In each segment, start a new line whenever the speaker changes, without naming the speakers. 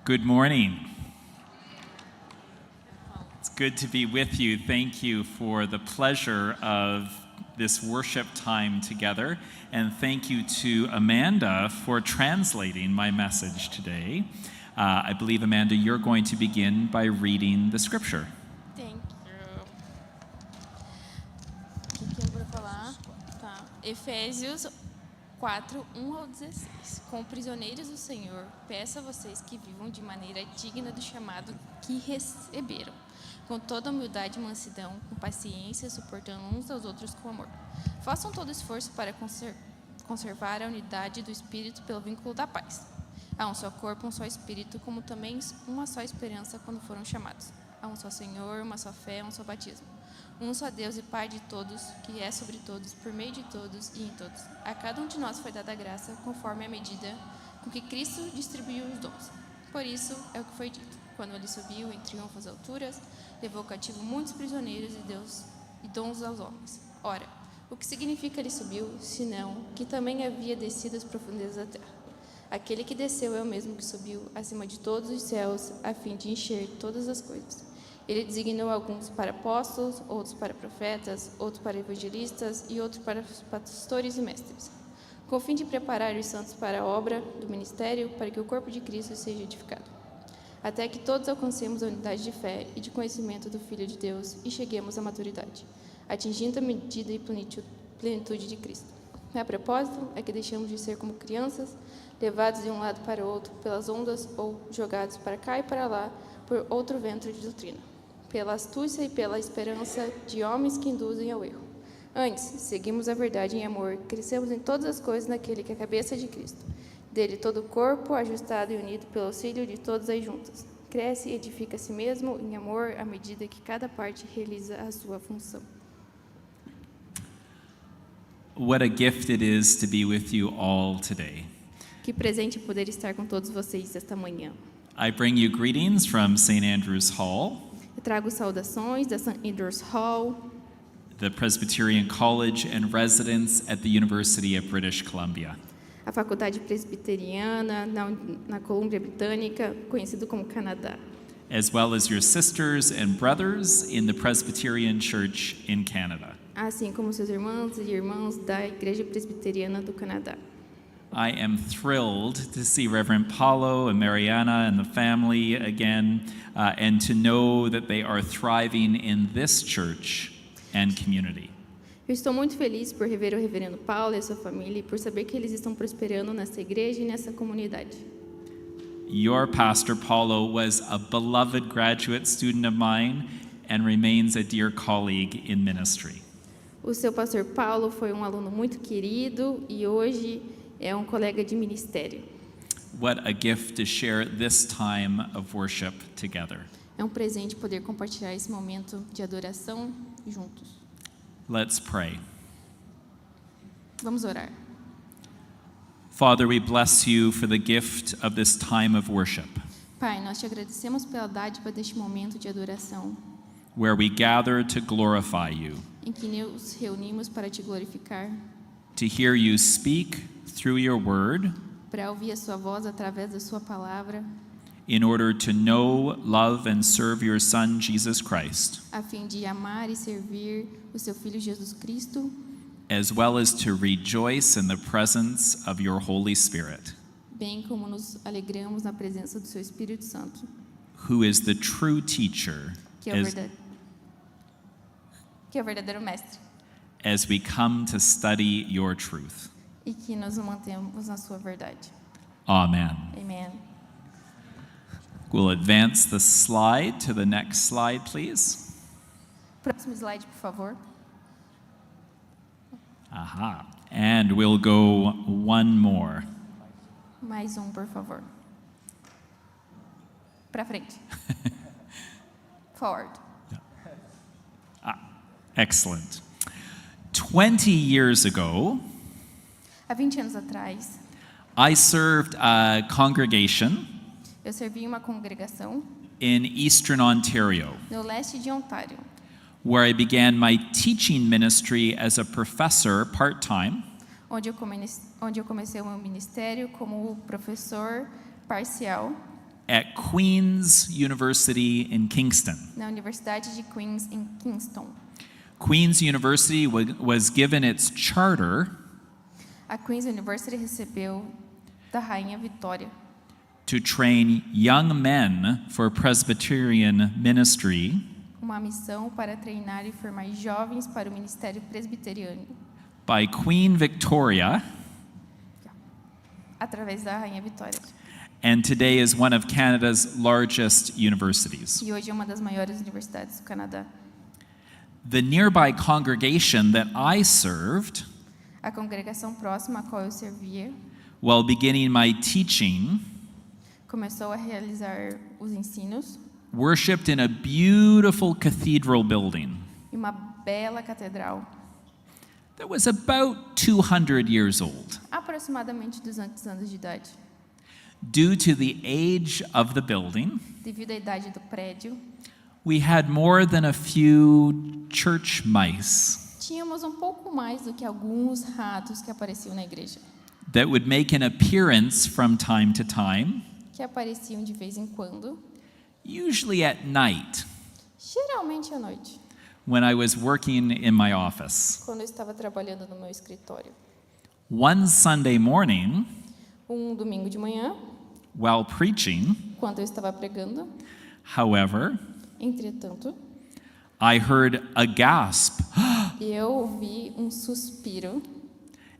Good morning. It's good to be with you. Thank you for the pleasure of this worship time together. And thank you to Amanda for translating my message today. I believe, Amanda, you're going to begin by reading the scripture.
Thank you. O que eu vou falar? Tá. Efésios 4, 1 ao 16. Como prisioneiros do Senhor, peço a vocês que vivam de maneira digna do chamado que receberam, com toda humildade e mansidão, com paciência, suportando uns aos outros com amor. Façam todo esforço para conservar a unidade do Espírito pelo vínculo da paz. Há um só corpo, um só Espírito, como também uma só esperança quando foram chamados. Há um só Senhor, uma só fé, um só batismo. Um só Deus e Pai de todos, que é sobre todos, por meio de todos e em todos. A cada um de nós foi dada a graça, conforme a medida com que Cristo distribuiu os dons. Por isso é o que foi dito. Quando ele subiu em triunfo às alturas, levou cativo muitos prisioneiros e dons aos homens. Ora, o que significa ele subiu, senão que também havia descido às profundezas da terra? Aquele que desceu é o mesmo que subiu acima de todos os céus, a fim de encher todas as coisas. Ele designou alguns para apóstolos, outros para profetas, outros para evangelistas e outros para pastores e mestres, com o fim de preparar os santos para a obra do ministério, para que o corpo de Cristo seja edificado, até que todos alcancemos a unidade de fé e de conhecimento do Filho de Deus e cheguemos à maturidade, atingindo a medida e plenitude de Cristo. A propósito, é que deixamos de ser como crianças, levados de um lado para o outro pelas ondas ou jogados para cá e para lá por outro vento de doutrina, pela astúcia e pela esperança de homens que induzem ao erro. Antes, seguimos a verdade em amor, crescemos em todas as coisas naquele que é a cabeça de Cristo. Dele todo o corpo, ajustado e unido pelo auxílio de todas as juntas, cresce e edifica a si mesmo em amor à medida que cada parte realiza a sua função.
What a gift it is to be with you all today.
Que presente poder estar com todos vocês esta manhã.
I bring you greetings from St. Andrew's Hall,
Eu trago saudações da St. Andrew's Hall,
the Presbyterian College and residence at the University of British Columbia.
a Faculdade Presbiteriana na Colômbia Britânica, conhecido como Canadá,
As well as your sisters and brothers in the Presbyterian Church in Canada.
assim como seus irmãos e irmãs da Igreja Presbiteriana do Canadá.
I am thrilled to see Reverend Paulo and Mariana and the family again, and to know that they are thriving in this church and community.
Eu estou muito feliz por rever o reverendo Paulo e a sua família e por saber que eles estão prosperando nessa igreja e nessa comunidade.
Your pastor Paulo was a beloved graduate student of mine and remains a dear colleague in ministry.
O seu pastor Paulo foi um aluno muito querido e hoje é um colega de ministério.
What a gift to share this time of worship together.
É um presente poder compartilhar esse momento de adoração juntos.
Let's pray.
Vamos orar.
Father, we bless you for the gift of this time of worship,
Pai, nós te agradecemos pela dádiva deste momento de adoração,
where we gather to glorify you,
em que nos reunimos para te glorificar,
to hear you speak through your word,
para ouvir a sua voz através da sua palavra,
in order to know, love, and serve your Son, Jesus Christ,
a fim de amar e servir o seu Filho Jesus Cristo,
as well as to rejoice in the presence of your Holy Spirit,
bem como nos alegramos na presença do seu Espírito Santo,
who is the true teacher,
que é o verdadeiro mestre,
as we come to study your truth.
e que nós mantemos na sua verdade.
Amen.
Amém.
We'll advance the slide to the next slide, please.
Próximo slide, por favor.
Aha. And we'll go one more.
Mais por favor. Para frente. Forward.
Excellent. 20 years ago,
Há 20 anos atrás,
I served a congregation
eu servi em uma congregação
in Eastern Ontario,
no leste de Ontário,
where I began my teaching ministry as a professor part-time,
onde eu comecei o meu ministério como professor parcial
at Queen's University in Kingston.
na Universidade de Queens, em Kingston.
Queen's University was given its charter
A Queen's University recebeu da Rainha Vitória
to train young men for Presbyterian ministry
uma missão para treinar e formar jovens para o ministério presbiteriano,
by Queen Victoria,
através da Rainha Vitória.
and today is one of Canada's largest universities.
E hoje é uma das maiores universidades do Canadá.
The nearby congregation that I served
A congregação próxima a qual eu servia
while beginning my teaching
começou a realizar os ensinos
worshipped in a beautiful cathedral building
em uma bela catedral,
that was about 200 years old.
aproximadamente 200 anos de idade.
Due to the age of the building,
Devido à idade do prédio,
we had more than a few church mice
tínhamos um pouco mais do que alguns ratos que apareciam na igreja,
that would make an appearance from time to time,
que apareciam de vez em quando,
usually at night
geralmente à noite,
when I was working in my office.
quando eu estava trabalhando no meu escritório.
One Sunday morning,
Um domingo de manhã,
while preaching,
quando eu estava pregando,
however,
entretanto,
I heard a gasp
eu ouvi um suspiro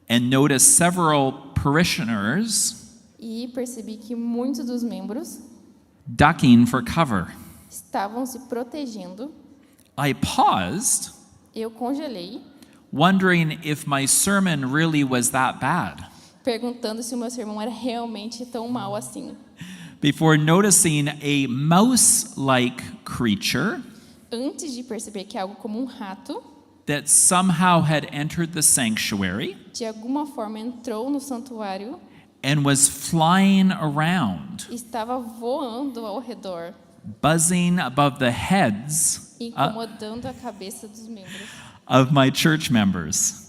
and noticed several parishioners
e percebi que muitos dos membros
ducking for cover.
estavam se protegendo.
I paused,
Eu congelei,
wondering if my sermon really was that bad,
perguntando se o meu sermão era realmente tão mau assim,
before noticing a mouse-like creature
antes de perceber que algo como um rato,
that somehow had entered the sanctuary
de alguma forma entrou no santuário
and was flying around,
e estava voando ao redor,
buzzing above the heads
incomodando a cabeça dos membros,
of my church members.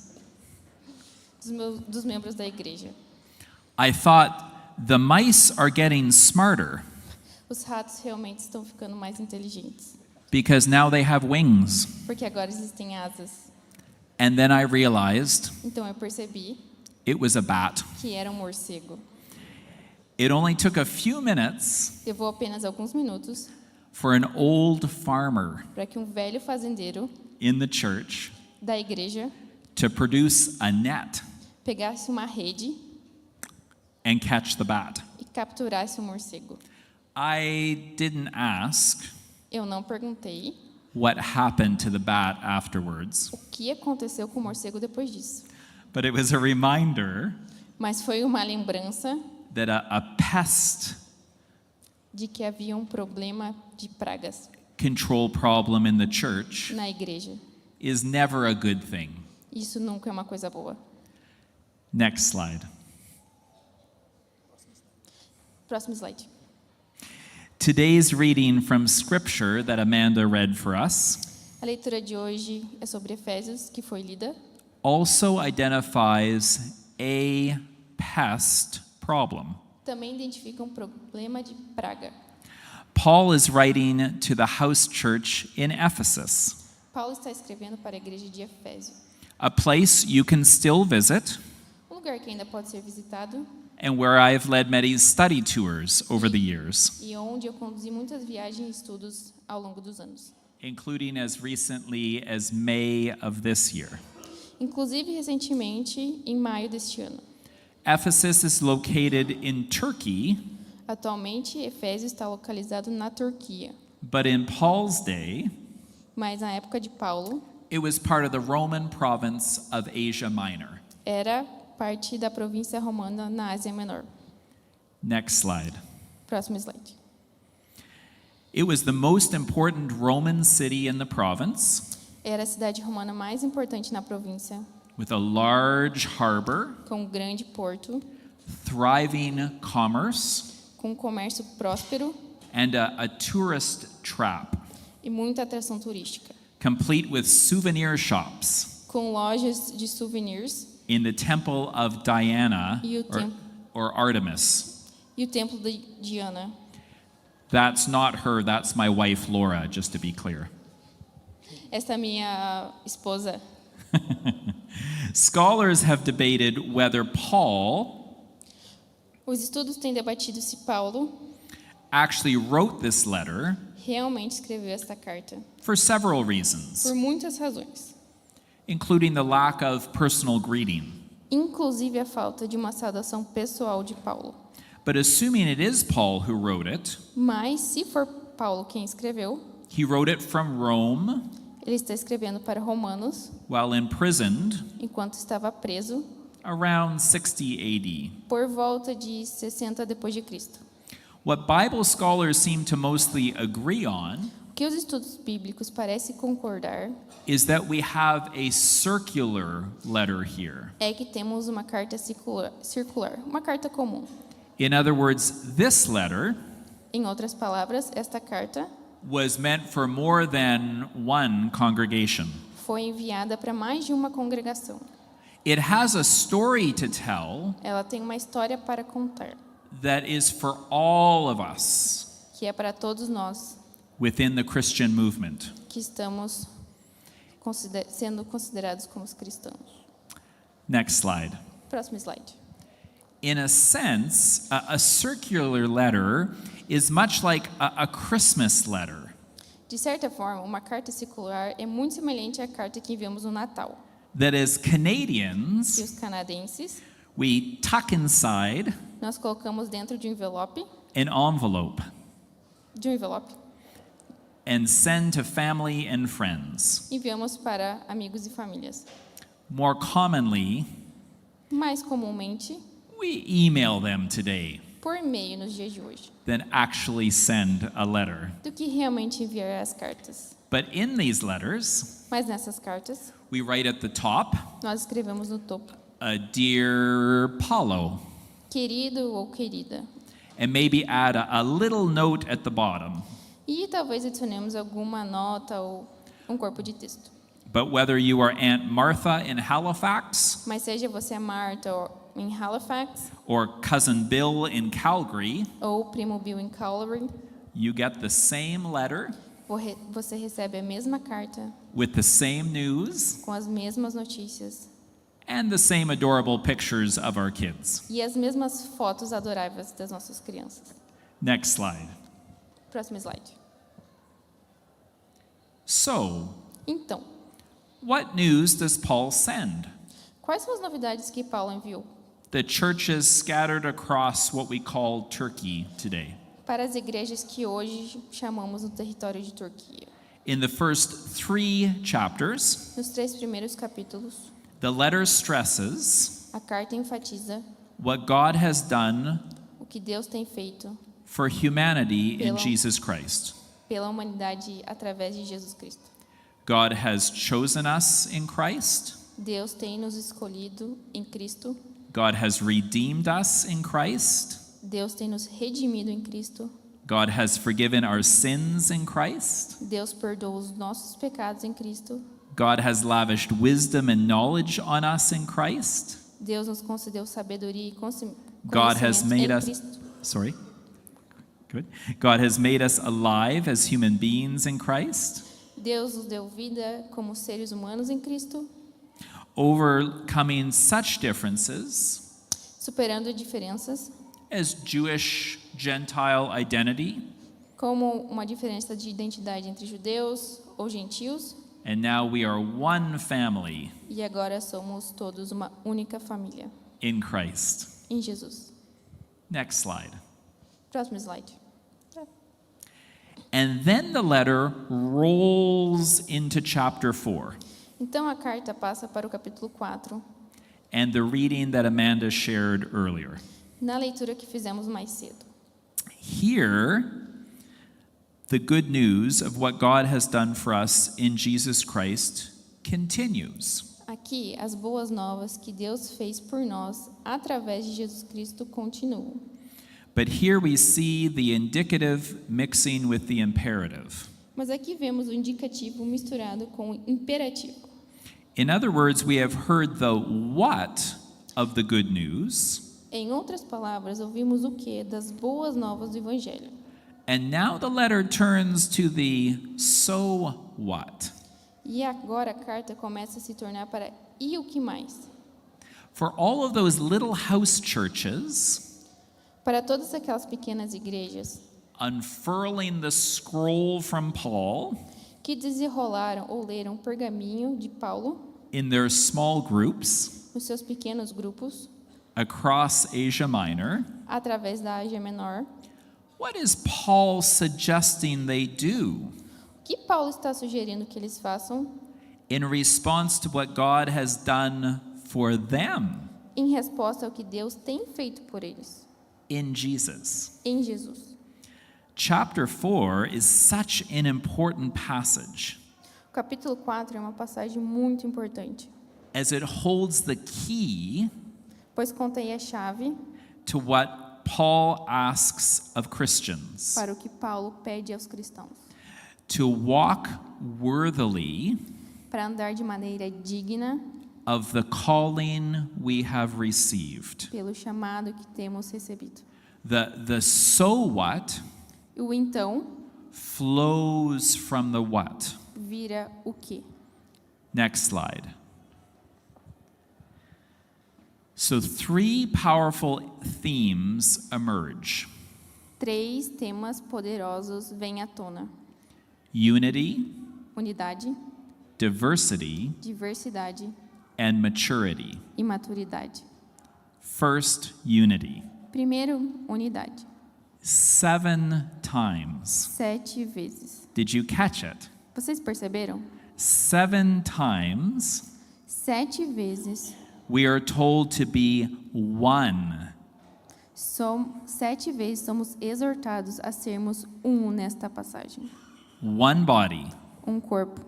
dos membros da igreja.
I thought, the mice are getting smarter
Os ratos realmente estão ficando mais inteligentes,
because now they have wings.
porque agora eles têm asas.
And then I realized
Então eu percebi
it was a bat.
que era um morcego.
It only took a few minutes
Levou apenas alguns minutos
for an old farmer
para que um velho fazendeiro
in the church
da igreja
to produce a net
pegasse uma rede
and catch the bat.
e capturasse o morcego.
I didn't ask
Eu não perguntei
what happened to the bat afterwards,
o que aconteceu com o morcego depois disso,
but it was a reminder
mas foi uma lembrança
that a pest
de que havia um problema de pragas
control problem in the church
na igreja.
is never a good thing.
Isso nunca é uma coisa boa.
Next slide.
Próximo slide.
Today's reading from Scripture that Amanda read for us
A leitura de hoje é sobre Efésios, que foi lida.
also identifies a pest problem.
Também identifica um problema de praga.
Paul is writing to the house church in Ephesus,
Paulo está escrevendo para a igreja de Efésio,
a place you can still visit
um lugar que ainda pode ser visitado
and where I have led many study tours over the years,
e onde eu conduzi muitas viagens e estudos ao longo dos anos.
including as recently as May of this year.
Inclusive, recentemente, em maio deste ano.
Ephesus is located in Turkey,
Atualmente, Efésio está localizado na Turquia,
but in Paul's day,
mas na época de Paulo,
it was part of the Roman province of Asia Minor.
era parte da província romana na Ásia Menor.
Next slide.
Próximo slide.
It was the most important Roman city in the province,
Era a cidade romana mais importante na província,
with a large harbor,
com um grande porto,
thriving commerce,
com um comércio próspero
and a tourist trap,
e muita atração turística,
complete with souvenir shops
com lojas de souvenirs
in the temple of Diana
E o templo.
or Artemis.
e o templo de Diana.
That's not her, that's my wife Laura, just to be clear.
Esta é minha esposa.
Scholars have debated whether Paul
Os estudos têm debatido se Paulo
actually wrote this letter
realmente escreveu esta carta,
for several reasons,
por muitas razões,
including the lack of personal greeting.
inclusive a falta de uma saudação pessoal de Paulo.
But assuming it is Paul who wrote it,
Mas, se for Paulo quem escreveu,
he wrote it from Rome
ele está escrevendo para Romanos
while imprisoned
enquanto estava preso
around 60 AD.
por volta de 60 depois de Cristo.
What Bible scholars seem to mostly agree on
O que os estudos bíblicos parecem concordar
is that we have a circular letter here.
é que temos uma carta circular, uma carta comum.
In other words, this letter
Em outras palavras, esta carta
was meant for more than one congregation.
foi enviada para mais de uma congregação.
It has a story to tell
Ela tem uma história para contar,
that is for all of us
que é para todos nós
within the Christian movement.
que estamos sendo considerados como cristãos.
Next slide.
Próximo slide.
In a sense, a circular letter is much like a Christmas letter.
De certa forma, uma carta circular é muito semelhante à carta que enviamos no Natal.
That as
E
Canadians,
os canadenses,
we tuck inside
nós colocamos dentro de um envelope,
an envelope
e
and send to family and friends.
enviamos para amigos e famílias.
More commonly,
Mais comumente,
we email them today
por e-mail nos dias de hoje,
than actually send a letter.
do que realmente enviar as cartas.
But in these letters,
Mas nessas cartas,
we write at the top,
nós escrevemos no topo,
Dear Paulo,
querido ou querida.
and maybe add a little note at the bottom.
E talvez adicionemos alguma nota ou um corpo de texto.
But whether you are Aunt Martha in Halifax
Mas seja você a Marta em Halifax
or Cousin Bill in Calgary,
ou primo Bill em Calgary,
you get the same letter
você recebe a mesma carta
with the same news
com as mesmas notícias
and the same adorable pictures of our kids.
e as mesmas fotos adoráveis das nossas crianças.
Next slide.
Próximo slide.
So,
Então,
what news does Paul send?
quais são as novidades que Paulo enviou
The churches scattered across what we call Turkey today.
para as igrejas que hoje chamamos no território de Turquia?
In the first 3 chapters,
Nos 3 primeiros capítulos,
the letter stresses
a carta enfatiza
what God has done
o que Deus tem feito
for humanity in
Pela-
Jesus Christ.
pela humanidade através de Jesus Cristo.
God has chosen us in Christ.
Deus tem nos escolhido em Cristo.
God has redeemed us in Christ.
Deus tem nos redimido em Cristo.
God has forgiven our sins in Christ.
Deus perdoa os nossos pecados em Cristo.
God has lavished wisdom and knowledge on us in Christ.
Deus nos concedeu sabedoria e
God has
conhecimento
made
em
us
Cristo.
Sorry. Good. God has made us alive as human beings in Christ,
Deus nos deu vida como seres humanos em Cristo,
overcoming such differences
superando diferenças,
as Jewish Gentile identity,
como uma diferença de identidade entre judeus ou gentios,
and now we are one family
e agora somos todos uma única família
in Christ.
em Jesus.
Next slide.
Próximo slide.
And then the letter rolls into chapter 4
Então a carta passa para o capítulo 4,
and the reading that Amanda shared earlier.
na leitura que fizemos mais cedo.
Here, the good news of what God has done for us in Jesus Christ continues.
Aqui, as boas novas que Deus fez por nós através de Jesus Cristo continuam.
But here we see the indicative mixing with the imperative.
Mas aqui vemos o indicativo misturado com o imperativo.
In other words, we have heard the what of the good news,
Em outras palavras, ouvimos o que das boas novas do Evangelho.
And now the letter turns to the so what.
E agora a carta começa a se tornar para e o que mais?
For all of those little house churches,
Para todas aquelas pequenas igrejas
unfurling the scroll from Paul
que desenrolaram ou leram o pergaminho de Paulo
in their small groups
nos seus pequenos grupos,
across Asia Minor,
através da Ásia Menor,
what is Paul suggesting they do
o que Paulo está sugerindo que eles façam
in response to what God has done for them
em resposta ao que Deus tem feito por eles,
in Jesus?
em Jesus?
Chapter 4 is such an important passage
O capítulo 4 é uma passagem muito importante,
as it holds the key
pois contém a chave
to what Paul asks of Christians
para o que Paulo pede aos cristãos,
to walk worthily
para andar de maneira digna
of the calling we have received.
pelo chamado que temos recebido.
The so what
E o então
flows from the what.
vira o que?
Next slide. So three powerful themes emerge:
3 temas poderosos vêm à tona:
unity,
unidade,
diversity,
diversidade
and maturity.
e maturidade.
First, unity.
Primeiro, unidade.
7 times.
7 vezes.
Did you catch it?
Vocês perceberam?
7 times
7 vezes.
we are told to be one.
7 vezes somos exortados a sermos um nesta passagem.
One body,
Um corpo,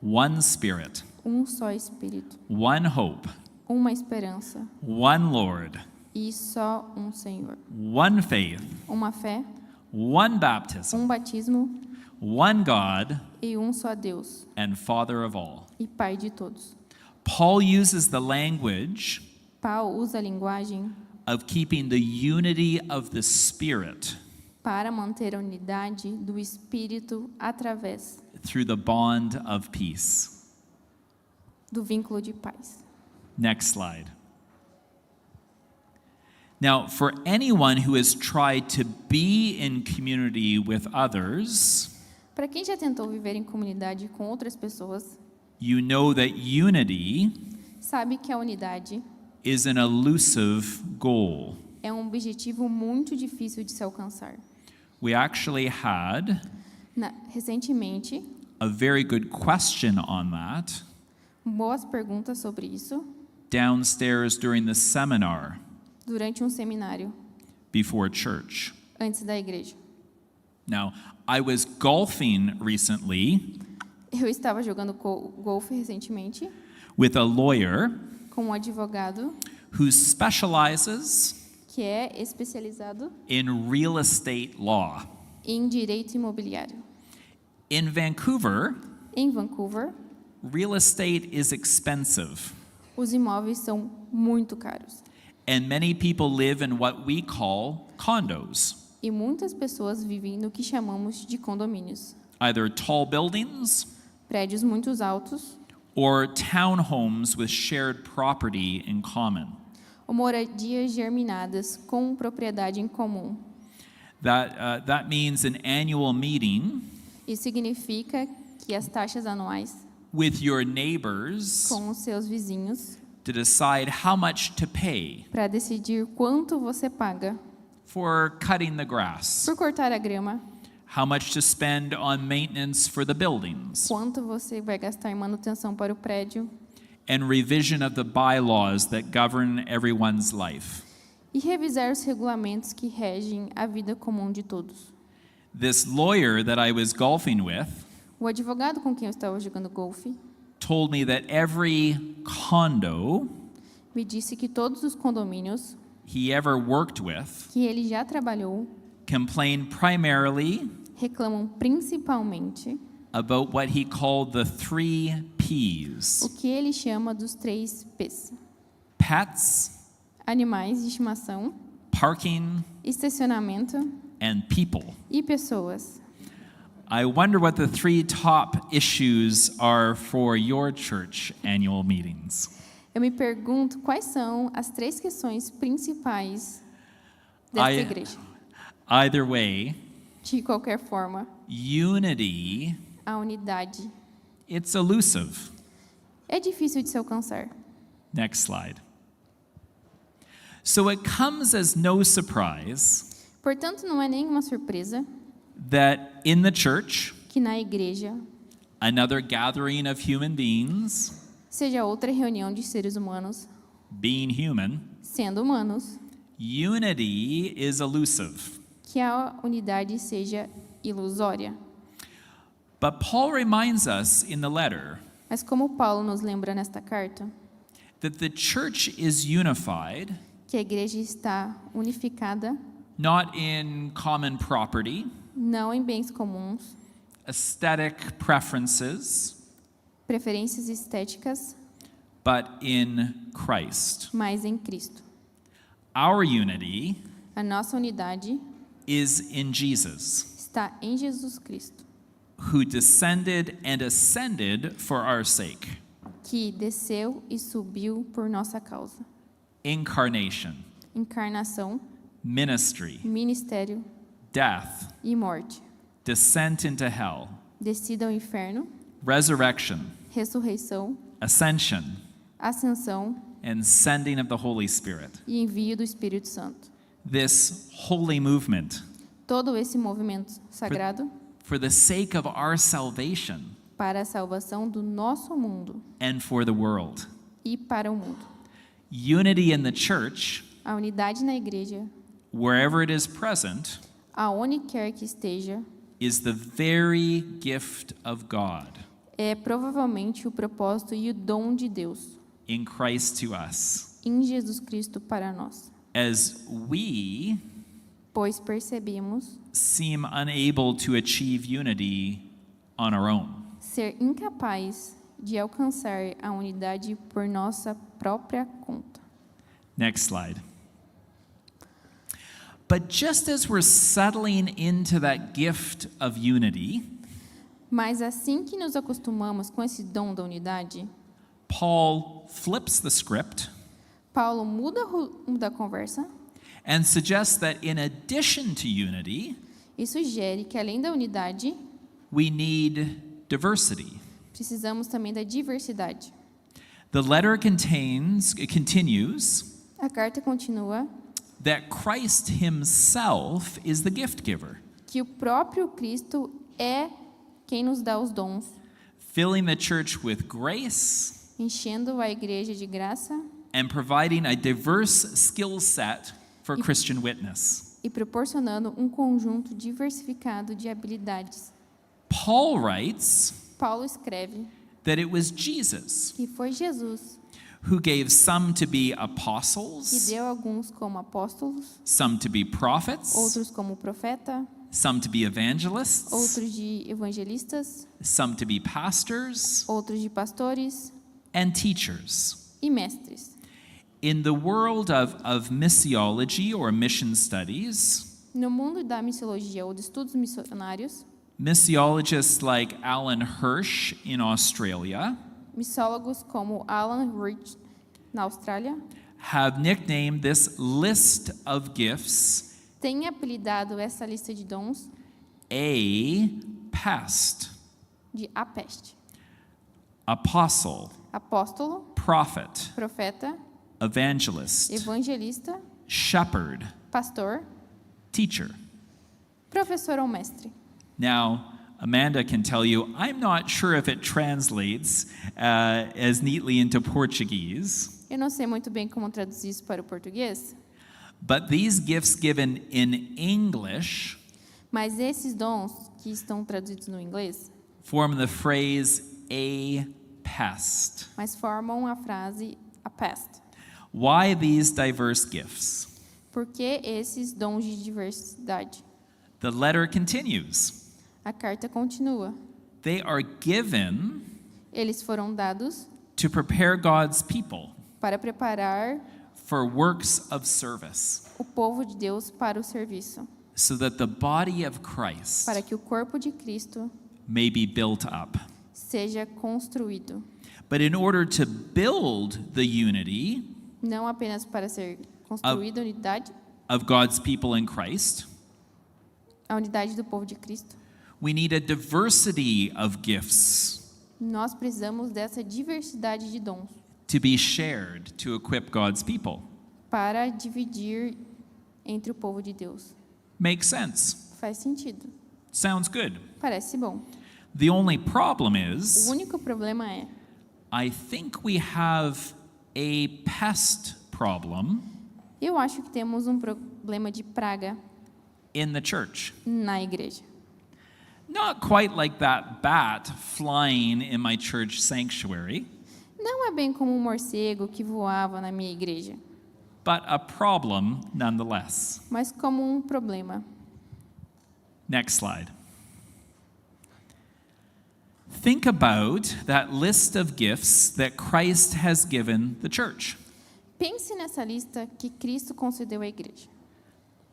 one spirit,
um só Espírito,
one hope,
uma esperança
one Lord,
e só um Senhor.
one faith,
Uma fé,
one baptism,
um batismo
one God,
e um só Deus
and Father of all.
e Pai de todos.
Paul uses the language
Paulo usa a linguagem
of keeping the unity of the Spirit
para manter a unidade do Espírito através
through the bond of peace.
do vínculo de paz.
Next slide. Now, for anyone who has tried to be in community with others,
Para quem já tentou viver em comunidade com outras pessoas,
you know that unity
sabe que a unidade
is an elusive goal.
é um objetivo muito difícil de se alcançar.
We actually had
Recentemente,
a very good question on that
boas perguntas sobre isso
downstairs during the seminar
durante um seminário
before church.
antes da igreja.
Now, I was golfing recently
Eu estava jogando golfe recentemente
with a lawyer
com um advogado
who specializes
que é especializado
in real estate law.
em direito imobiliário.
In Vancouver,
Em Vancouver,
real estate is expensive,
os imóveis são muito caros
and many people live in what we call condos,
e muitas pessoas vivem no que chamamos de condomínios,
either tall buildings
prédios muito altos
or townhomes with shared property in common.
ou moradias germinadas com propriedade em comum.
That means an annual meeting
Isso significa que as taxas anuais
with your neighbors
com os seus vizinhos
to decide how much to pay
para decidir quanto você paga
for cutting the grass,
por cortar a grama,
how much to spend on maintenance for the buildings,
quanto você vai gastar em manutenção para o prédio
and revision of the bylaws that govern everyone's life.
e revisar os regulamentos que regem a vida comum de todos.
This lawyer that I was golfing with
O advogado com quem eu estava jogando golfe
told me that every condo
me disse que todos os condomínios
he ever worked with
que ele já trabalhou
complained primarily
reclamam principalmente
about what he called the 3 Ps:
o que ele chama dos 3 P's:
pets,
animais de estimação,
parking,
estacionamento
and people.
e pessoas.
I wonder what the 3 top issues are for your church annual meetings.
Eu me pergunto quais são as 3 questões principais desta igreja.
Either way,
De qualquer forma,
unity,
a unidade
it's elusive.
é difícil de se alcançar.
Next slide. So it comes as no surprise
Portanto, não é nenhuma surpresa
that in the church,
que na igreja
another gathering of human beings,
seja outra reunião de seres humanos,
being human,
sendo humanos,
unity is elusive.
que a unidade seja ilusória.
But Paul reminds us in the letter
Mas como Paulo nos lembra nesta carta,
that the church is unified
que a igreja está unificada,
not in common property,
não em bens comuns,
aesthetic preferences,
preferências estéticas,
but in Christ.
mas em Cristo.
Our unity
A nossa unidade
is in Jesus,
está em Jesus Cristo,
who descended and ascended for our sake.
que desceu e subiu por nossa causa.
Incarnation,
Encarnação,
ministry,
ministério
death,
e morte.
descent into hell,
Descida ao inferno,
resurrection,
ressurreição,
ascension,
ascensão
and sending of the Holy Spirit.
e envio do Espírito Santo.
This holy movement
Todo esse movimento sagrado
for the sake of our salvation
para a salvação do nosso mundo
and for the world.
e para o mundo.
Unity in the church,
A unidade na igreja,
wherever it is present,
aonde quer que esteja,
is the very gift of God
é provavelmente o propósito e o dom de Deus
in Christ to us.
em Jesus Cristo para nós.
As we
Pois percebemos
seem unable to achieve unity on our own.
ser incapaz de alcançar a unidade por nossa própria conta.
Next slide. But just as we're settling into that gift of unity,
Mas assim que nos acostumamos com esse dom da unidade,
Paul flips the script
Paulo muda o rumo da conversa
and suggests that in addition to unity,
e sugere que além da unidade,
we need diversity.
precisamos também da diversidade.
The letter continues
A carta continua
that Christ himself is the gift giver,
que o próprio Cristo é quem nos dá os dons,
filling the church with grace
enchendo a igreja de graça
and providing a diverse skill set for Christian witness.
e proporcionando um conjunto diversificado de habilidades.
Paul writes
Paulo escreve
that it was Jesus
que foi Jesus
who gave some to be
que
apostles,
deu alguns como apóstolos,
some to be prophets,
outros como profeta,
some to be evangelists,
outros de evangelistas,
some to be pastors,
outros de pastores
and teachers.
e mestres.
In the world of missiology or mission studies,
No mundo da missiologia ou de estudos missionários,
missiologists like Alan Hirsch in Australia
missólogos como Alan Hirsch na Austrália
have nicknamed this list of gifts
têm apelidado essa lista de dons
a pest,
de a peste.
apostle,
Apóstolo,
prophet,
profeta,
evangelist,
evangelista,
shepherd,
pastor,
teacher.
professor ou mestre.
Now, Amanda can tell you, I'm not sure if it translates as neatly into Portuguese,
Eu não sei muito bem como traduzir isso para o português,
but these gifts given in English
mas esses dons que estão traduzidos no inglês,
form the phrase a pest.
mas formam a frase a pest.
Why these diverse gifts?
Por que esses dons de diversidade?
The letter continues.
A carta continua.
They are given
Eles foram dados
to prepare God's people
para preparar
for works of service.
o povo de Deus para o serviço.
so that the body of Christ
para que o corpo de Cristo
may be built up.
seja construído,
But in order to build the unity
não apenas para ser construída a unidade,
of God's people in Christ,
a unidade do povo de Cristo,
we need a diversity of gifts
nós precisamos dessa diversidade de dons
to be shared to equip God's people.
para dividir entre o povo de Deus.
Makes sense.
Faz sentido.
Sounds good.
Parece bom.
The only problem
O
is,
único problema é,
I think we have a pest problem
eu acho que temos um problema de praga
in the church.
na igreja.
Not quite like that bat flying in my church sanctuary,
Não é bem como um morcego que voava na minha igreja,
but a problem nonetheless.
mas como um problema.
Next slide. Think about that list of gifts that Christ has given the church.
Pense nessa lista que Cristo concedeu à igreja.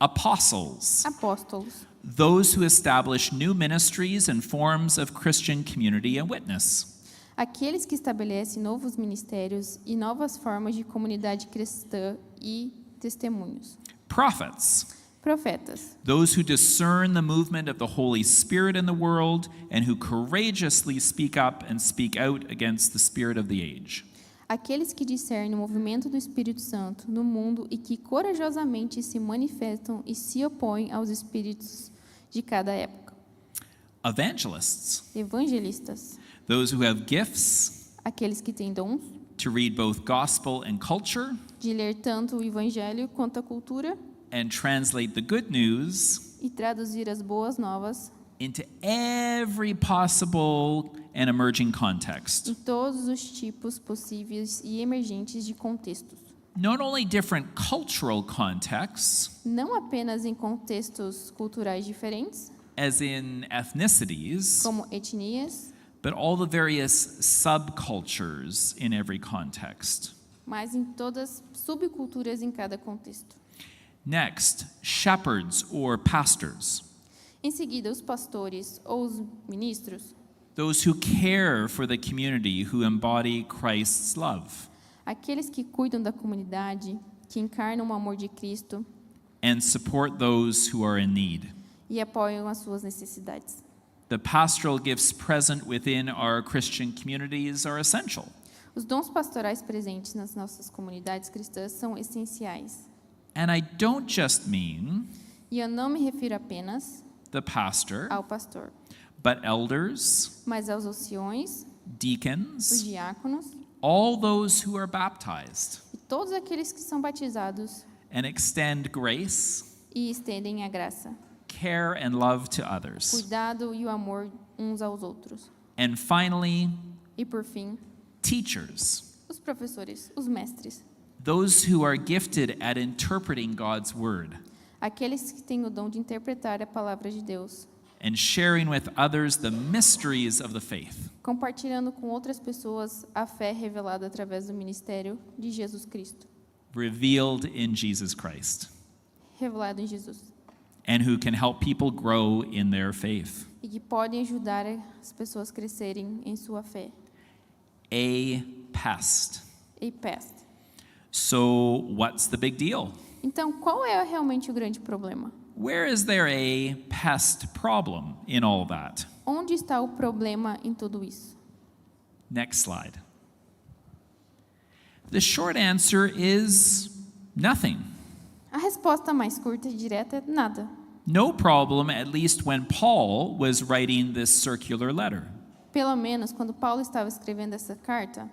Apostles,
Apóstolos,
those who establish new ministries and forms of Christian community and witness.
aqueles que estabelecem novos ministérios e novas formas de comunidade cristã e testemunhos.
Prophets,
Profetas,
those who discern the movement of the Holy Spirit in the world and who courageously speak up and speak out against the spirit of the age.
aqueles que discernem o movimento do Espírito Santo no mundo e que corajosamente se manifestam e se opõem aos espíritos de cada época.
Evangelists,
Evangelistas,
those who have gifts
aqueles que têm dons
to read both gospel and culture
de ler tanto o evangelho quanto a cultura
and translate the good news
e traduzir as boas novas
into every possible and emerging context.
em todos os tipos possíveis e emergentes de contextos.
Not only different cultural contexts,
Não apenas em contextos culturais diferentes,
as in ethnicities,
como etnias,
but all the various subcultures in every context.
mas em todas subculturas em cada contexto.
Next, shepherds or pastors,
Em seguida, os pastores ou os ministros,
those who care for the community who embody Christ's love
aqueles que cuidam da comunidade, que encarnam o amor de Cristo
and support those who are in need.
e apoiam as suas necessidades.
The pastoral gifts present within our Christian communities are essential.
Os dons pastorais presentes nas nossas comunidades cristãs são essenciais.
And I don't just mean
E eu não me refiro apenas
the pastor,
ao pastor,
but elders,
mas aos anciões, os
deacons,
diáconos
all those who are baptized
e todos aqueles que são batizados
and extend grace,
e estendem a graça,
care, and love to others.
cuidado e o amor uns aos outros.
And finally,
E por fim,
teachers,
os professores, os mestres,
those who are gifted at interpreting God's word
aqueles que têm o dom de interpretar a palavra de Deus,
and sharing with others the mysteries of the faith.
compartilhando com outras pessoas a fé revelada através do ministério de Jesus Cristo,
Revealed in Jesus Christ,
revelado em Jesus,
and who can help people grow in their faith.
e que podem ajudar as pessoas a crescerem em sua fé.
A pest.
E peste.
So, what's the big deal?
Então, qual é realmente o grande problema?
Where is there a pest problem in all that?
Onde está o problema em tudo isso?
Next slide. The short answer is nothing.
A resposta mais curta e direta é nada.
No problem, at least when Paul was writing this circular letter.
Pelo menos quando Paulo estava escrevendo essa carta,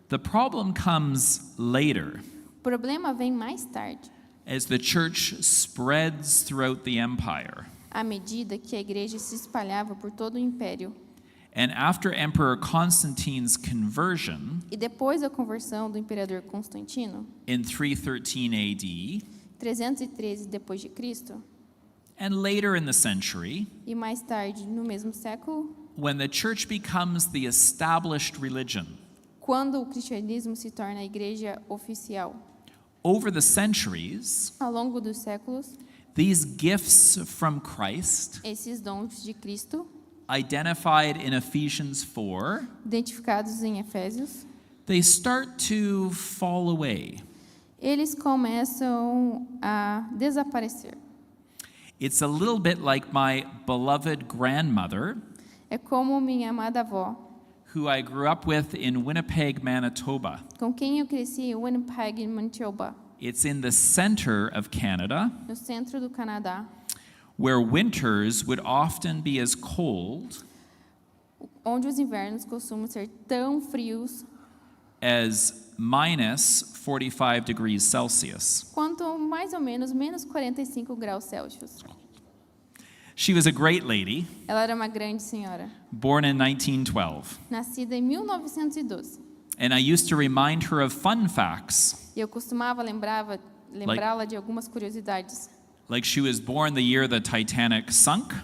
The problem comes later
o problema vem mais tarde,
as the church spreads throughout the empire.
à medida que a igreja se espalhava por todo o império.
And after Emperor Constantine's conversion
E depois da conversão do imperador Constantino,
in 313 AD,
313 depois de Cristo,
and later in the century,
e mais tarde no mesmo século,
when the church becomes the established religion,
quando o cristianismo se torna a igreja oficial,
over the centuries,
ao longo dos séculos,
These gifts from Christ,
Esses dons de Cristo,
identified in Ephesians 4,
identificados em Efésios,
they start to fall away.
eles começam a desaparecer.
It's a little bit like my beloved grandmother,
É como minha amada avó,
who I grew up with in Winnipeg, Manitoba.
com quem eu cresci em Winnipeg, Manitoba,
It's in the center of Canada,
no centro do Canadá,
where winters would often be as cold
onde os invernos costumam ser tão frios
as minus 45 degrees Celsius.
quanto mais ou menos menos 45 graus Celsius.
She was a great lady,
Ela era uma grande senhora,
born in 1912,
nascida em 1912.
and I used to remind her of fun facts,
E eu costumava lembrá-la de algumas curiosidades,
like she was born the year the Titanic sunk,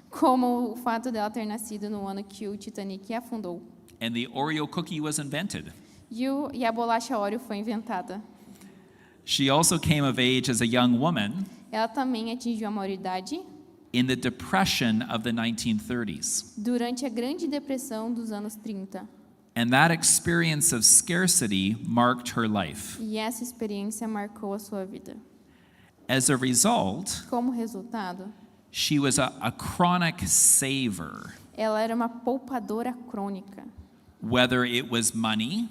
como o fato dela ter nascido no ano que o Titanic afundou.
and the Oreo cookie was invented.
E a bolacha Oreo foi inventada.
She also came of age as a young woman
Ela também atingiu a maioridade
in the Depression of the 1930s.
durante a Grande Depressão dos anos 30.
And that experience of scarcity marked her life.
E essa experiência marcou a sua vida.
As a result,
Como resultado,
she was a chronic saver,
ela era uma poupadora crônica.
whether it was money.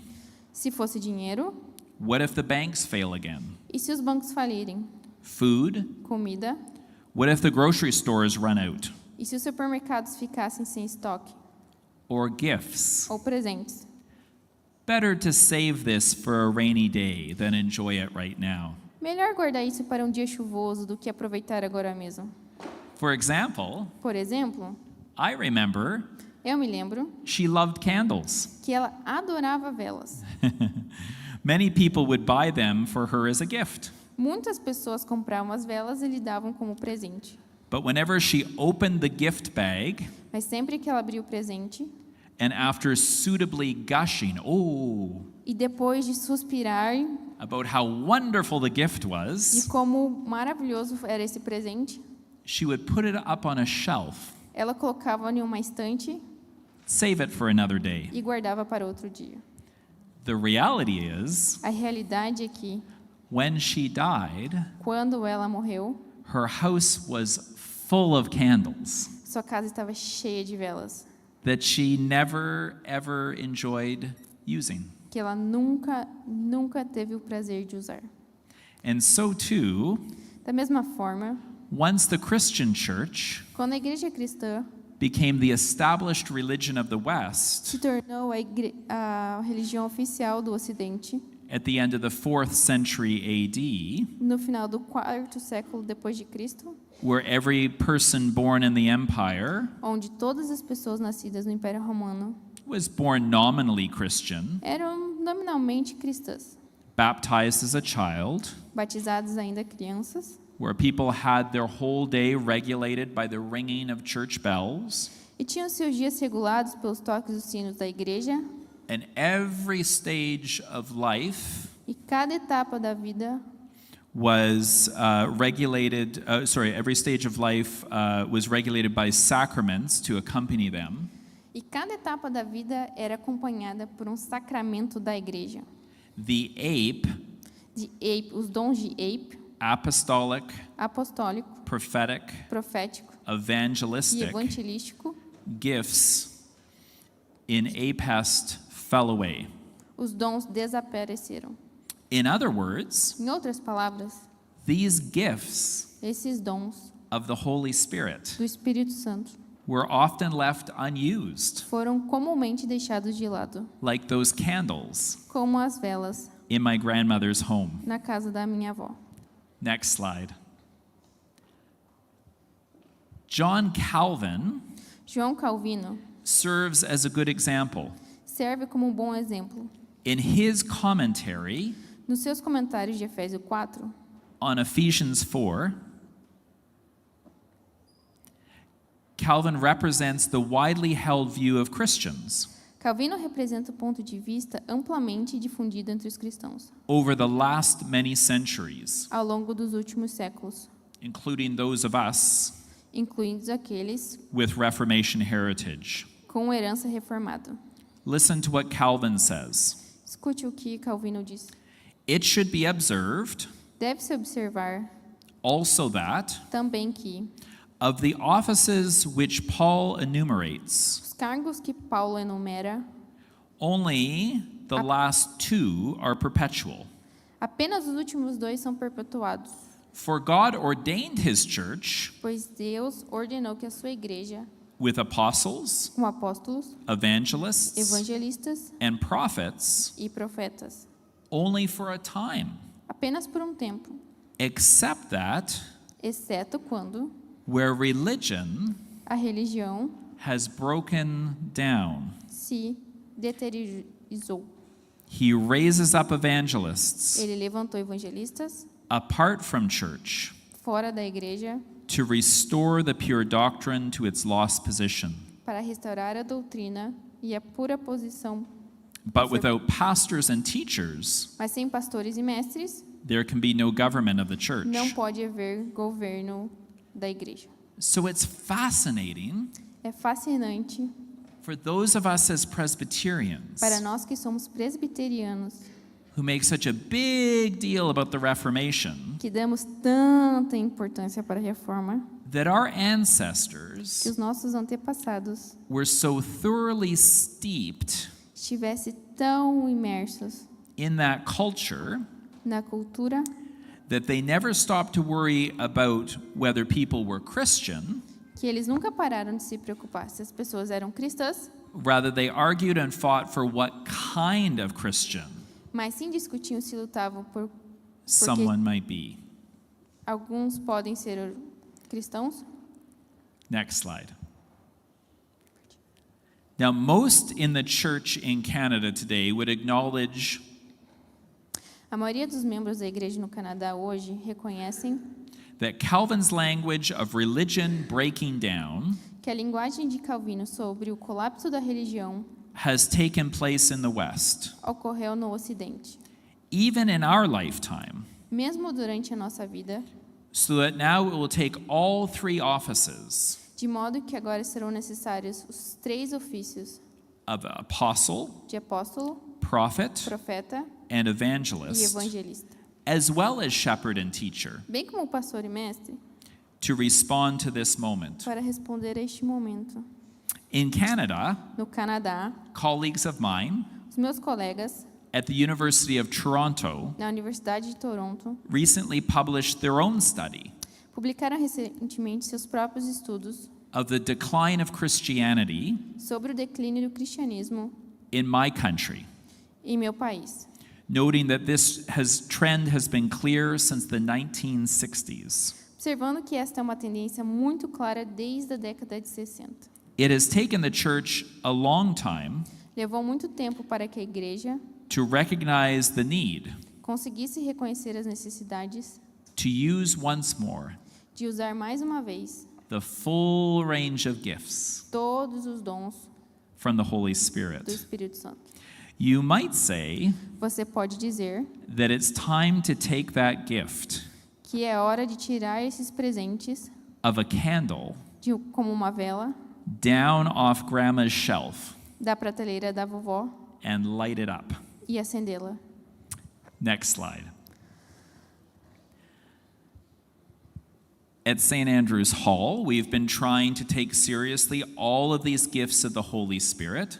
Se fosse dinheiro,
What if the banks fail again?
e se os bancos falirem?
Food?
Comida,
What if the grocery stores run out?
e se os supermercados ficassem sem estoque?
Or gifts?
Ou presentes?
Better to save this for a rainy day than enjoy it right now.
Melhor guardar isso para um dia chuvoso do que aproveitar agora mesmo.
For example,
Por exemplo,
I remember
eu me lembro
she loved candles.
que ela adorava velas.
Many people would buy them for her as a gift.
Muitas pessoas compravam as velas e lhe davam como presente.
But whenever she opened the gift bag,
Mas sempre que ela abria o presente,
and after suitably gushing,
e depois de suspirar
about how wonderful the gift
de
was,
como maravilhoso era esse presente,
she would put it up on a shelf,
ela colocava em uma estante
save it for another day.
e guardava para outro dia.
The reality is,
A realidade é que,
when she died,
quando ela morreu,
her house was full of candles
sua casa estava cheia de velas,
that she never ever enjoyed using.
que ela nunca teve o prazer de usar.
And so too,
Da mesma forma,
once the Christian church
quando a igreja cristã
became the established religion of the
se
West
tornou a religião oficial do Ocidente,
at the end of the 4th century AD,
no final do 4º século depois de Cristo,
where every person born in the empire
onde todas as pessoas nascidas no Império Romano
was born nominally Christian,
eram nominalmente cristãs,
baptized as a child,
batizadas ainda crianças,
where people had their whole day regulated by the ringing of church bells,
e tinham seus dias regulados pelos toques dos sinos da igreja,
and every stage of life
e cada etapa da vida
was every stage of life was regulated by sacraments to accompany them.
E cada etapa da vida era acompanhada por um sacramento da igreja.
The
Os dons de Ape,
apostolic,
apostólico,
prophetic,
profético e
evangelistic
evangelístico,
gifts in APEST fell away.
os dons desapareceram.
In other words,
Em outras palavras,
these gifts
esses dons
of the Holy Spirit
do Espírito Santo
were often left unused,
foram comumente deixados de lado,
like those candles
como as velas
in my grandmother's home.
na casa da minha avó.
Next slide. John Calvin
João Calvino
serves as a good example.
serve como um bom exemplo.
In his commentary
Nos seus comentários de Efésios 4,
on Ephesians 4, Calvin represents the widely held view of Christians
Calvino representa o ponto de vista amplamente difundido entre os cristãos
over the last many centuries.
ao longo dos últimos séculos.
including those of us
incluindo aqueles
with Reformation heritage.
com herança reformada.
Listen to what Calvin says.
Escute o que Calvino diz.
It should be observed
Deve-se observar
also that
também que
of the offices which Paul enumerates,
os cargos que Paulo enumera,
only the last 2 are perpetual.
apenas os últimos 2 são perpetuados,
For God ordained his church
pois Deus ordenou que a sua igreja,
with apostles,
com apóstolos,
evangelists,
evangelistas
and prophets
e profetas,
only for a time,
apenas por um tempo,
except that
exceto quando
where religion
a religião
has broken down,
se deteriorizou.
he raises up evangelists
Ele levantou evangelistas
apart from church
fora da igreja
to restore the pure doctrine to its lost position.
para restaurar a doutrina e a pura posição.
But without pastors and teachers,
Mas sem pastores e mestres,
there can be no government of the church.
não pode haver governo da igreja.
So it's fascinating
É fascinante
for those of us as Presbyterians
para nós que somos presbiterianos,
who make such a big deal about the Reformation,
que damos tanta importância para a reforma,
that our
que
ancestors
os nossos antepassados
were so thoroughly steeped
estivessem tão imersos
in that culture
na cultura
that they never stopped to worry about whether people were Christian.
que eles nunca pararam de se preocupar se as pessoas eram cristãs,
Rather, they argued and fought for what kind of Christian
mas sim discutiam se lutavam por
someone might be.
alguns podem ser cristãos.
Next slide. Now, most in the church in Canada today would acknowledge
A maioria dos membros da igreja no Canadá hoje reconhecem
that Calvin's language of religion breaking down
que a linguagem de Calvino sobre o colapso da religião
has taken place in the West.
ocorreu no Ocidente,
Even in our lifetime,
mesmo durante a nossa vida,
so that now it will take all 3 offices
de modo que agora serão necessários os 3 ofícios
of apostle,
de apóstolo,
prophet,
profeta
and
e
evangelist,
evangelista,
as well as shepherd and teacher,
bem como o pastor e mestre,
to respond to this moment.
para responder a este momento.
In Canada,
No Canadá,
colleagues of mine
os meus colegas
at the University of Toronto
na Universidade de Toronto
recently published their own study
publicaram recentemente seus próprios estudos
of the decline of Christianity
sobre o declínio do cristianismo
in my country,
em meu país,
noting that this trend has been clear since the 1960s.
observando que esta é uma tendência muito clara desde a década de 60.
It has taken the church a long time
Levou muito tempo para que a igreja
to recognize the need
conseguisse reconhecer as necessidades
to use once more
de usar mais uma vez
the full range of gifts
todos os dons
from the Holy
do
Spirit.
Espírito Santo.
You might say
Você pode dizer
that it's time to take that gift
que é hora de tirar esses presentes
of a candle
como uma vela
down off grandma's shelf
da prateleira da vovó
and light it up.
e acendê-la.
Next slide. At St. Andrew's Hall, we've been trying to take seriously all of these gifts of the Holy Spirit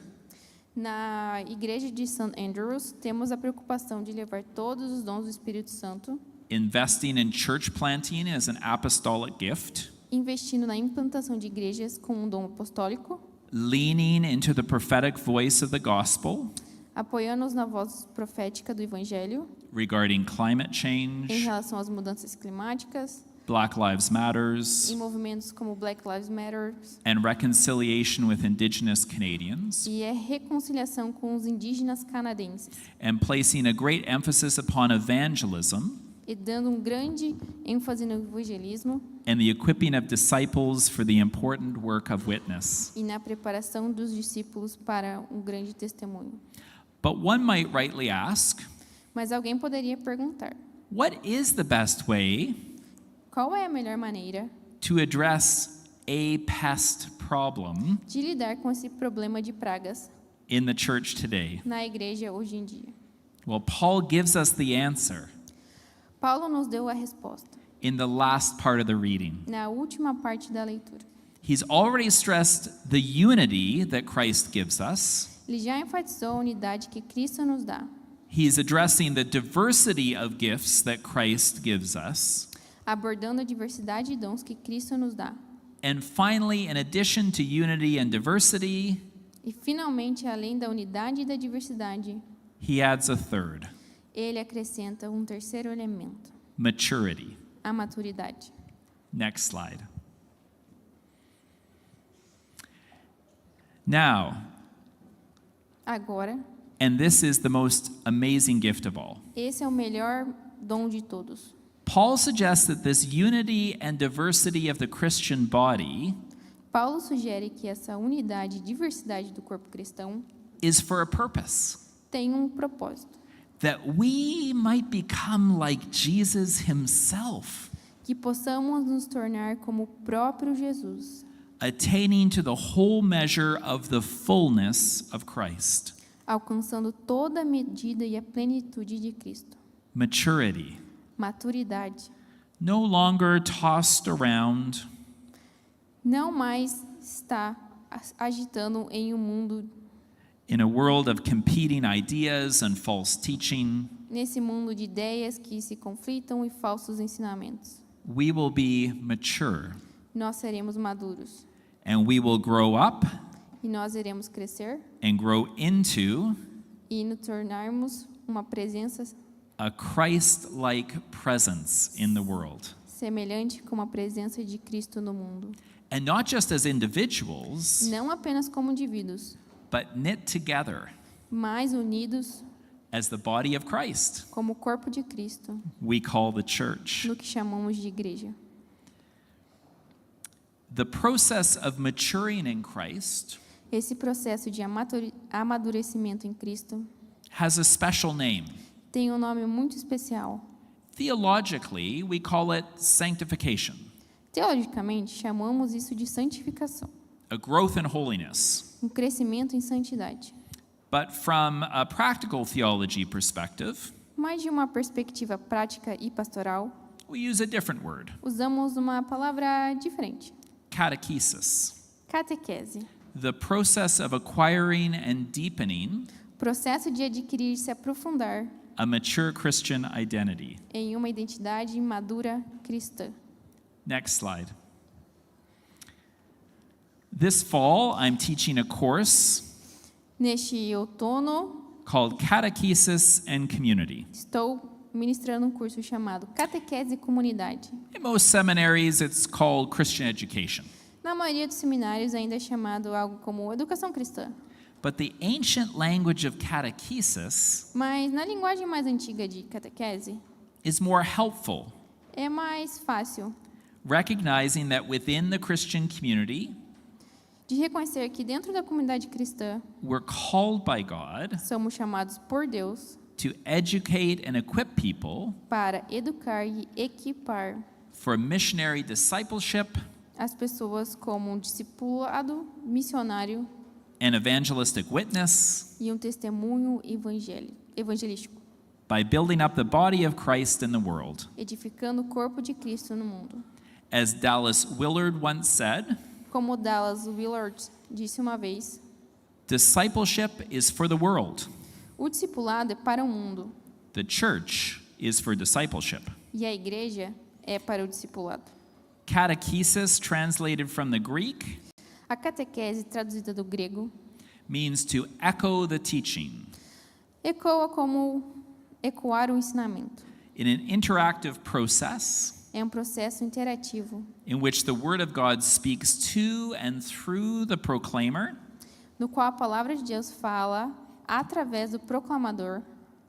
Na igreja de St. Andrews, temos a preocupação de levar todos os dons do Espírito Santo,
investing in church planting as an apostolic gift,
investindo na implantação de igrejas com um dom apostólico,
leaning into the prophetic voice of the gospel
apoiando-os na voz profética do Evangelho
regarding climate
em
change,
relação às mudanças climáticas,
Black Lives Matters,
em movimentos como Black Lives Matter
and reconciliation with Indigenous Canadians,
e é reconciliação com os indígenas canadenses,
and placing a great emphasis upon evangelism
e dando um grande ênfase no evangelismo
and the equipping of disciples for the important work of witness.
e na preparação dos discípulos para um grande testemunho.
But one might rightly ask,
Mas alguém poderia perguntar:
what is the best way
Qual é a melhor maneira
to address a pest problem
de lidar com esse problema de pragas
in the church today?
na igreja hoje em dia?
Well, Paul gives us the answer
Paulo nos deu a resposta
in the last part of the reading.
na última parte da leitura.
He's already stressed the unity that Christ gives us.
Ele já enfatizou a unidade que Cristo nos dá,
He's addressing the diversity of gifts that Christ gives us.
abordando a diversidade de dons que Cristo nos dá.
And finally, in addition to unity and diversity,
E finalmente, além da unidade e da diversidade,
he adds a third,
ele acrescenta um terceiro elemento,
maturity.
a maturidade.
Next slide. Now,
Agora,
and this is the most amazing gift of all,
esse é o melhor dom de todos.
Paul suggests that this unity and diversity of the Christian body
Paulo sugere que essa unidade e diversidade do corpo cristão
is for a purpose,
tem um propósito,
that we might become like Jesus himself,
que possamos nos tornar como o próprio Jesus,
attaining to the whole measure of the fullness of Christ.
alcançando toda a medida e a plenitude de Cristo.
Maturity,
Maturidade,
no longer tossed around,
não mais está agitando em um mundo,
in a world of competing ideas and false teaching.
nesse mundo de ideias que se conflitam e falsos ensinamentos.
We will be mature,
Nós seremos maduros
and we will grow up
e nós iremos crescer
and grow into
e nos tornarmos uma presença
a Christ-like presence in the world.
semelhante com a presença de Cristo no mundo.
And not just as individuals,
Não apenas como indivíduos,
but knit together
mas unidos
as the body of Christ,
como o corpo de Cristo,
we call the church.
no que chamamos de igreja.
The process of maturing in Christ
Esse processo de amadurecimento em Cristo
has a special name.
tem um nome muito especial.
Theologically, we call it sanctification,
Teologicamente, chamamos isso de santificação,
a growth in holiness.
um crescimento em santidade.
But from a practical theology perspective,
Mas de uma perspectiva prática e pastoral,
we use a different word,
usamos uma palavra diferente:
catechesis,
catequese.
the process of acquiring and deepening
Processo de adquirir e se aprofundar
a mature Christian identity.
em uma identidade madura cristã.
Next slide. This fall, I'm teaching a course
Neste outono,
called Catechesis and Community.
estou ministrando um curso chamado Catequese e Comunidade.
In most seminaries, it's called Christian Education.
Na maioria dos seminários ainda é chamado algo como educação cristã.
But the ancient language of catechesis
Mas na linguagem mais antiga de catequese,
is more helpful,
é mais fácil
recognizing that within the Christian community,
de reconhecer que dentro da comunidade cristã
we're called by God
somos chamados por Deus
to educate and equip people
para educar e equipar
for missionary discipleship
as pessoas como um discipulado missionário
and evangelistic witness
e um testemunho evangelístico,
by building up the body of Christ in the world.
edificando o corpo de Cristo no mundo.
As Dallas Willard once said,
Como Dallas Willard disse uma vez,
discipleship is for the world.
o discipulado é para o mundo
The church is for discipleship.
e a igreja é para o discipulado.
Catechesis, translated from the Greek,
A catequese, traduzida do grego,
means to echo the teaching
ecoa como ecoar o ensinamento.
in an interactive process
É um processo interativo
in which the Word of God speaks to and through the proclaimer,
no qual a palavra de Deus fala através do proclamador,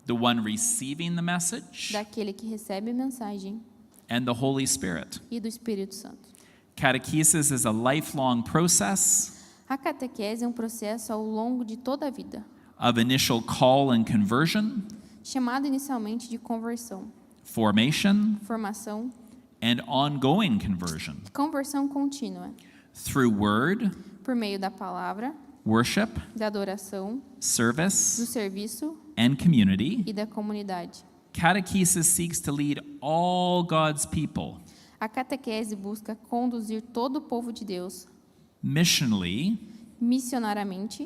the one receiving the message,
daquele que recebe a mensagem
and the Holy Spirit.
e do Espírito Santo.
Catechesis is a lifelong process
A catequese é um processo ao longo de toda a vida,
of initial call and conversion,
chamado inicialmente de conversão,
formation,
formação
and ongoing conversion
Conversão contínua,
through word,
por meio da palavra,
worship,
da adoração, do
service,
serviço
and community.
e da comunidade.
Catechesis seeks to lead all God's people
A catequese busca conduzir todo o povo de Deus
missionally
missionariamente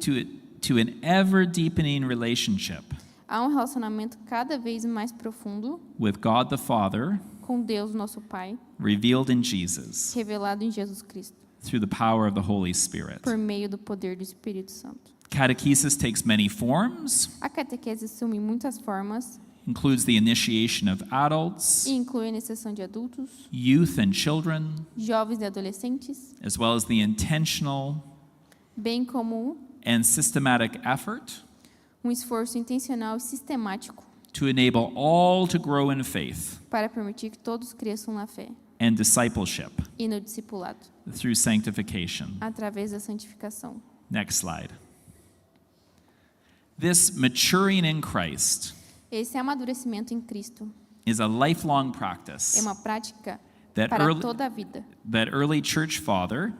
to an ever deepening relationship
a um relacionamento cada vez mais profundo
with God the Father,
com Deus, nosso Pai,
revealed in Jesus
revelado em Jesus Cristo,
through the power of the Holy Spirit.
por meio do poder do Espírito Santo.
Catechesis takes many forms,
A catequese assume muitas formas
includes the initiation of adults,
e inclui a iniciação de adultos,
youth and children,
jovens e adolescentes,
as well as the intentional
bem como
and systematic effort
um esforço intencional e sistemático
to enable all to grow in faith
para permitir que todos cresçam na fé
and discipleship
e no discipulado,
through sanctification.
através da santificação.
Next slide. This maturing in Christ
Esse amadurecimento em Cristo
is a lifelong
é
practice
uma prática
that
para
early,
toda a vida,
that early church father,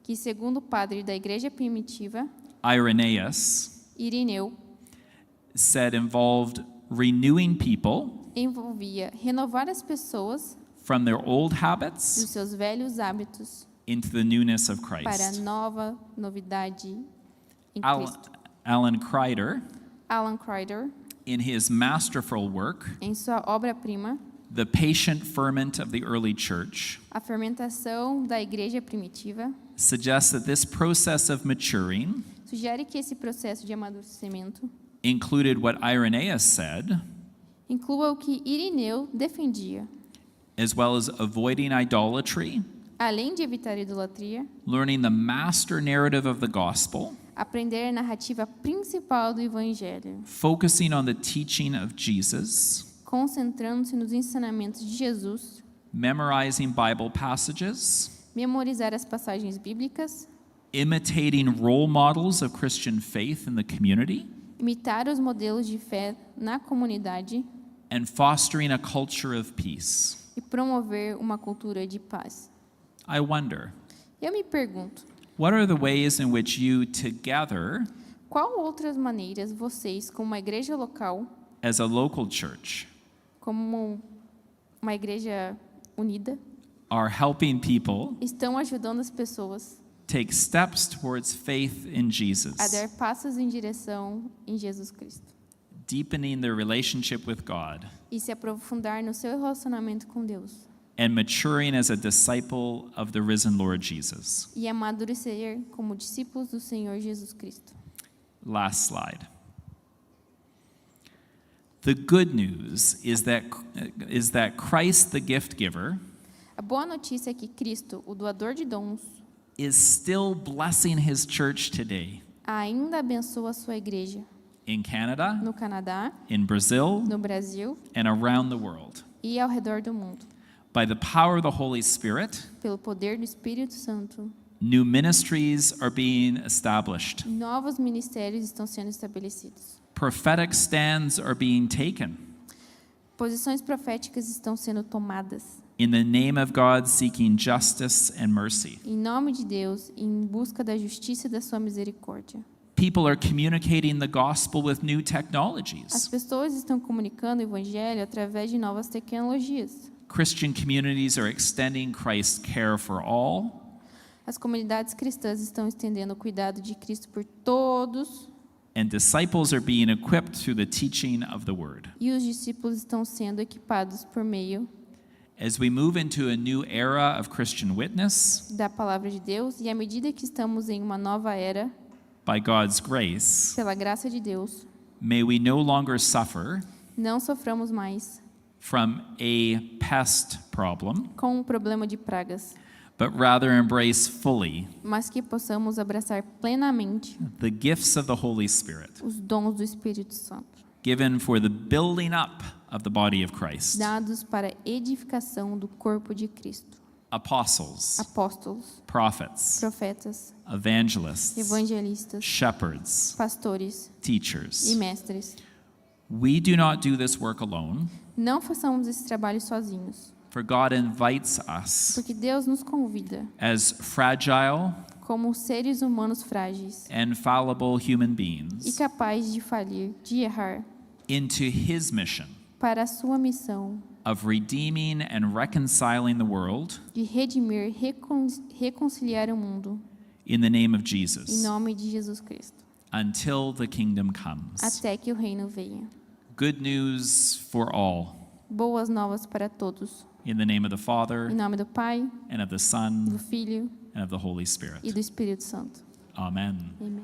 que, segundo o padre da igreja primitiva,
Irenaeus,
Irineu,
said involved renewing people
envolvia renovar as pessoas
from their old
dos
habits
seus velhos hábitos
into the newness of
para a
Christ.
nova novidade em
Alan,
Cristo.
Alan Kreider,
Alan Kreider,
in his masterful work,
em sua obra-prima,
The Patient Ferment of the Early Church,
A Fermentação da Igreja Primitiva,
suggests that this process of maturing
sugere que esse processo de amadurecimento
included what Irenaeus said,
inclua o que Irineu defendia,
as well as avoiding idolatry,
além de evitar a idolatria,
learning the master narrative of the gospel,
aprender a narrativa principal do Evangelho,
focusing on the teaching of Jesus,
concentrando-se nos ensinamentos de Jesus,
memorizing Bible passages,
memorizar as passagens bíblicas,
imitating role models of Christian faith in the community,
imitar os modelos de fé na comunidade
and fostering a culture of peace.
e promover uma cultura de paz.
I wonder,
Eu me pergunto,
what are the ways in which you together,
qual outras maneiras vocês, como uma igreja local,
as a local church,
como uma igreja unida,
are helping people
estão ajudando as pessoas
take steps towards faith in
a
Jesus,
dar passos em direção em Jesus Cristo
deepening their relationship with God,
e se aprofundar no seu relacionamento com Deus
and maturing as a disciple of the risen Lord Jesus.
e amadurecer como discípulos do Senhor Jesus Cristo.
Last slide. The good news is that Christ, the gift giver,
A boa notícia é que Cristo, o doador de dons,
is still blessing his church today
ainda abençoa a sua igreja
in Canada,
no Canadá,
in Brazil,
no Brasil
and around the world.
e ao redor do mundo.
By the power of the Holy Spirit,
Pelo poder do Espírito Santo,
new ministries are being established.
novos ministérios estão sendo estabelecidos.
Prophetic stands are being taken
Posições proféticas estão sendo tomadas
in the name of God, seeking justice and mercy.
em nome de Deus, em busca da justiça e da sua misericórdia.
People are communicating the gospel with new
As
technologies.
pessoas estão comunicando o evangelho através de novas tecnologias.
Christian communities are extending Christ's care for all,
As comunidades cristãs estão estendendo o cuidado de Cristo por todos
and disciples are being equipped through the teaching of the word.
e os discípulos estão sendo equipados por meio
As we move into a new era of Christian witness,
da palavra de Deus e à medida que estamos em uma nova era,
by God's grace,
pela graça de Deus,
may we no longer suffer
não soframos mais
from a pest problem,
com o problema de pragas,
but rather embrace fully
mas que possamos abraçar plenamente
the gifts of the Holy Spirit,
os dons do Espírito Santo,
given for the building up of the body of Christ.
dados para a edificação do corpo de Cristo.
Apostles,
Apóstolos,
prophets,
profetas,
evangelists,
evangelistas,
shepherds,
pastores e
teachers.
mestres.
We do not do this work alone,
Não façamos esse trabalho sozinhos,
For God invites us
Porque Deus nos convida,
as fragile
como seres humanos frágeis
and fallible human
e
beings
capazes de falir, de errar,
into his mission
para a sua missão
of redeeming and reconciling the world
de redimir, reconciliar o mundo,
in the name of
em
Jesus
nome de Jesus Cristo,
until the kingdom comes.
até que o reino venha.
Good news for all.
Boas novas para todos.
In the name of the Father,
Em nome do Pai,
and of the
do
Son,
Filho
and of the Holy Spirit.
e do Espírito Santo.
Amen.
Amém.